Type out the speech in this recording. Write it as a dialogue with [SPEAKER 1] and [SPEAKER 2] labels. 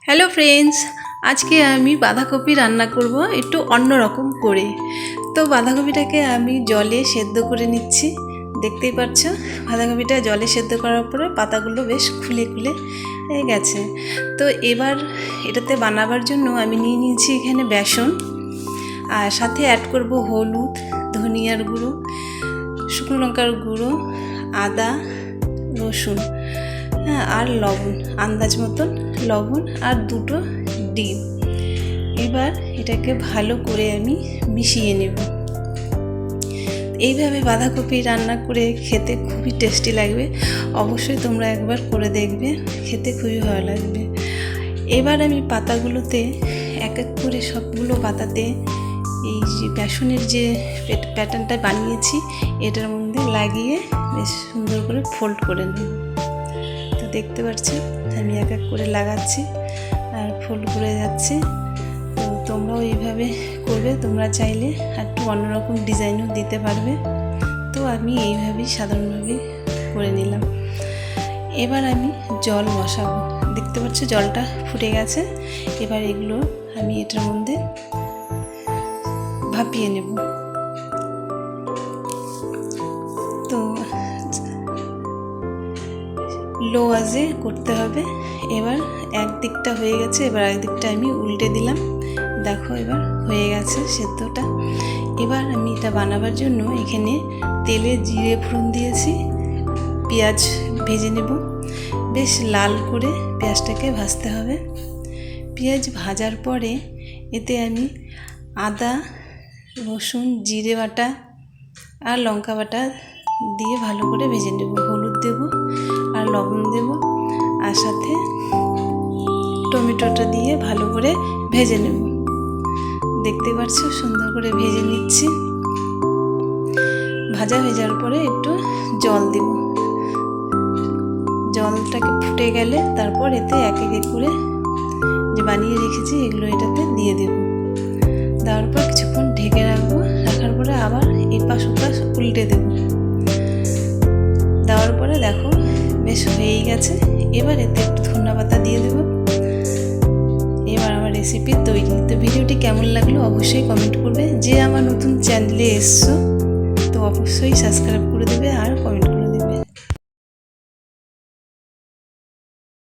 [SPEAKER 1] Hello friends, আজকে আমি বাঁধাকপি রান্না করব একটু অন্য রকম করে। তো বাঁধাকপিটাকে আমি জলে সেদ্ধ করে নিচ্ছি। দেখতেই পাচ্ছ বাঁধাকপিটা জলে সেদ্ধ করার পরে পাতাগুলো বেশ খুলে খুলে গেছে। তো এবার এটাতে বানাবার জন্য আমি নিয়ে নিয়েছি এখানে বেসন, আর সাথে অ্যাড করব হলুদ, ধনিয়ার গুঁড়ো, শুকনো লঙ্কার গুঁড়ো, আদা, রসুন, আর লবণ, আন্দাজ মতন লবণ, আর দুটো ডিম। এবার এটাকে ভালো করে আমি মিশিয়ে নেব। এইভাবে বাঁধাকপি রান্না করে খেতে খুবই টেস্টি লাগবে। অবশ্যই তোমরা একবার করে দেখবে, খেতে খুবই ভালো লাগবে। এবার আমি পাতাগুলোতে এক এক করে সবগুলো পাতাতে এই যে বেসনের যে প্যাটার্নটা বানিয়েছি এটার মধ্যে লাগিয়ে বেশ সুন্দর করে ফোল্ড করে নেব। তো দেখতে পাচ্ছি আমি এক এক করে লাগাচ্ছি আর ফোল্ড করে যাচ্ছি। তো তোমরাও এইভাবে করবে। তোমরা চাইলে একটু অন্যরকম ডিজাইনও দিতে পারবে। তো আমি এইভাবেই সাধারণভাবে করে নিলাম। এবার আমি জল বসাবো। দেখতে পাচ্ছ জলটা ফুটে গেছে। এবার এগুলো আমি এটার মধ্যে ভাপিয়ে নেব। তো লো আঁচে করতে হবে। এবার এক দিকটা হয়ে গেছে, এবার এক দিকটা আমি উল্টে দিলাম। দেখো এবার হয়ে গেছে সেদ্ধটা। এবার আমি এটা বানাবার জন্য এখানে তেলে জিরে ফোড়ন দিয়েছি, পেঁয়াজ ভেজে নেব। বেশ লাল করে পেঁয়াজটাকে ভাজতে হবে। পেঁয়াজ ভাজার পরে এতে আমি আদা, রসুন, জিরে বাটা আর লঙ্কা বাটা দিয়ে ভালো করে ভেজে নেব। হলুদ দেব আর লবণ দেব, আর সাথে টমেটোটা দিয়ে ভালো করে ভেজে নেব। দেখতে পাচ্ছ সুন্দর করে ভেজে নিচ্ছি। ভাজা হয়ে যাওয়ার পরে একটু জল দেব। জলটাকে ফুটে গেলে তারপর এতে এক এক করে যে বানিয়ে রেখেছি এগুলো এটাতে দিয়ে দেব। দেওয়ার পর কিছুক্ষণ ঢেকে রাখবো। রাখার পরে আবার এপাশ ওপাশ উল্টে দেব। দেওয়ার পরে দেখো বেশ হয়েই গেছে। এবার এতে একটু ধনিয়া পাতা দিয়ে দেব। এবার আমার রেসিপি তৈরি। তো ভিডিওটি কেমন লাগলো অবশ্যই কমেন্ট করবে। যে আমার নতুন চ্যানেলে এসছো তো অবশ্যই সাবস্ক্রাইব করে দেবে আর কমেন্ট